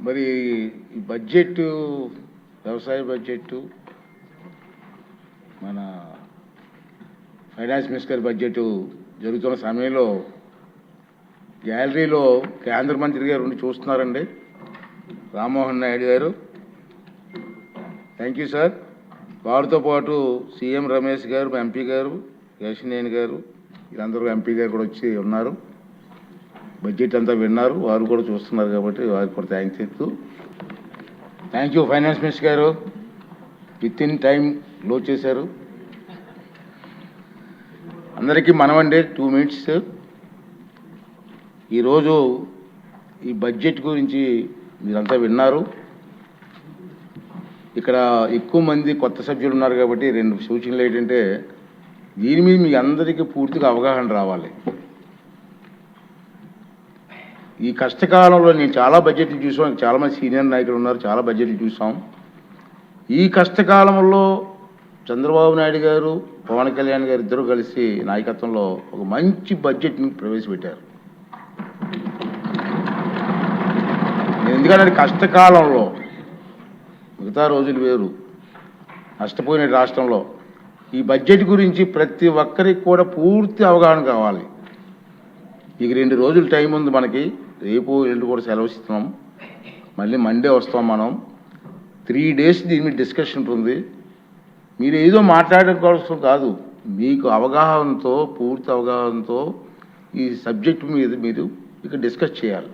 మరి ఈ బడ్జెట్, వ్యవసాయ బడ్జెట్, మన ఫైనాన్స్ మినిస్టర్ బడ్జెట్ జరుగుతున్న సమయంలో గ్యాలరీలో కేంద్ర మంత్రి గారు ఉండి చూస్తున్నారండి, రామ్మోహన్ నాయుడు గారు. Thank you sir. వారితో పాటు సీఎం రమేష్ గారు, ఎంపీ గారు, కేశినేని గారు, వీళ్ళందరూ ఎంపీ గారు కూడా వచ్చి ఉన్నారు. బడ్జెట్ అంతా విన్నారు, వారు కూడా చూస్తున్నారు కాబట్టి వారికి కూడా థ్యాంక్స్ చెప్తూ, థ్యాంక్ యూ ఫైనాన్స్ మినిస్టర్ గారు. విత్ ఇన్ టైం లోడ్ చేశారు. అందరికీ మనమండి 2 minutes. ఈరోజు ఈ బడ్జెట్ గురించి మీరంతా విన్నారు. ఇక్కడ ఎక్కువ మంది కొత్త సభ్యులు ఉన్నారు కాబట్టి 2 సూచనలు ఏంటంటే, దీని మీద మీ అందరికీ పూర్తిగా అవగాహన రావాలి. ఈ కష్టకాలంలో నేను చాలా బడ్జెట్లు చూసాం, చాలామంది సీనియర్ నాయకులు ఉన్నారు, చాలా బడ్జెట్లు చూసాం. ఈ కష్టకాలంలో చంద్రబాబు నాయుడు గారు, పవన్ కళ్యాణ్ గారు ఇద్దరు కలిసి నాయకత్వంలో ఒక మంచి బడ్జెట్ని ప్రవేశపెట్టారు. ఎందుకంటే కష్టకాలంలో మిగతా రోజులు వేరు, నష్టపోయిన రాష్ట్రంలో ఈ బడ్జెట్ గురించి ప్రతి ఒక్కరికి కూడా పూర్తి అవగాహన కావాలి. ఇక 2 రోజులు టైం ఉంది మనకి. రేపు ఎల్లుండి కూడా సెలవు ఇస్తున్నాం, మళ్ళీ మండే వస్తాం మనం. 3 days దీని మీద డిస్కషన్ ఉంటుంది. మీరు ఏదో మాట్లాడడం కోసం కాదు, మీకు అవగాహనతో, పూర్తి అవగాహనతో ఈ సబ్జెక్టు మీద మీరు ఇక్కడ డిస్కస్ చేయాలి.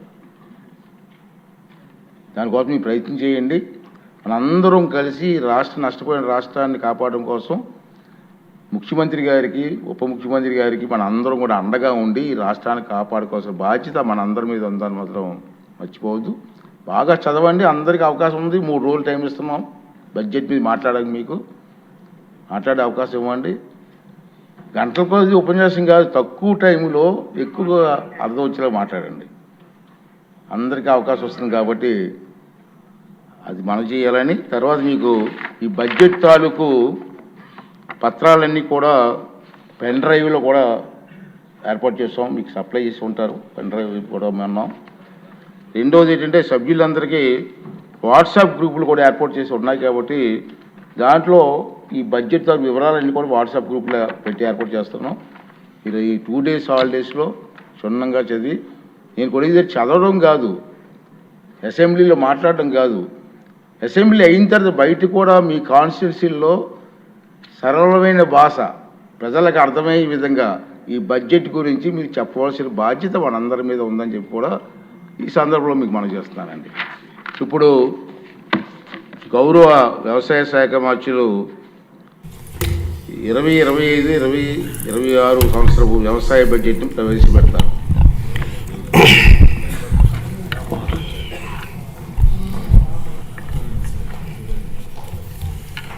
దానికోసం మీరు ప్రయత్నం చేయండి. మనందరం కలిసి నష్టపోయిన రాష్ట్రాన్ని కాపాడడం కోసం ముఖ్యమంత్రి గారికి, ఉప ముఖ్యమంత్రి గారికి మన అందరం కూడా అండగా ఉండి ఈ రాష్ట్రాన్ని కాపాడుకోవాల్సిన బాధ్యత మన అందరి మీద ఉందని మాత్రం మర్చిపోవద్దు. బాగా చదవండి, అందరికీ అవకాశం ఉంది. 3 రోజులు టైం ఇస్తున్నాం బడ్జెట్ మీద మాట్లాడడానికి. మీకు మాట్లాడే అవకాశం ఇవ్వండి. గంటల కొద్ది ఉపన్యాసం కాదు, తక్కువ టైంలో ఎక్కువగా అర్థం వచ్చేలా మాట్లాడండి. అందరికీ అవకాశం వస్తుంది కాబట్టి అది మనం చేయాలని. తర్వాత మీకు ఈ బడ్జెట్ తాలూకు పత్రాలన్నీ కూడా పెన్ డ్రైవ్లో కూడా ఏర్పాటు చేస్తాం, మీకు సప్లై చేసి ఉంటారు. పెన్ డ్రైవ్ కూడా విన్నాం. రెండోది ఏంటంటే, సభ్యులందరికీ వాట్సాప్ గ్రూపులు కూడా ఏర్పాటు చేసి ఉన్నాయి కాబట్టి దాంట్లో ఈ బడ్జెట్ వివరాలన్నీ కూడా వాట్సాప్ గ్రూప్లో పెట్టి ఏర్పాటు చేస్తున్నాం. మీరు ఈ 2 days హాలిడేస్లో క్షుణ్ణంగా చదివి, నేను కూడా ఇది చదవడం కాదు, అసెంబ్లీలో మాట్లాడడం కాదు, అసెంబ్లీ అయిన తర్వాత బయట కూడా మీ కాన్స్టిట్యున్సీల్లో సరళమైన భాష ప్రజలకు అర్థమయ్యే విధంగా ఈ బడ్జెట్ గురించి మీరు చెప్పవలసిన బాధ్యత మనందరి మీద ఉందని చెప్పి కూడా ఈ సందర్భంలో మీకు మనం చేస్తున్నానండి. ఇప్పుడు గౌరవ వ్యవసాయ శాఖ మంత్రులు 2025-2026 సంవత్సరపు వ్యవసాయ బడ్జెట్ను ప్రవేశపెడతారు.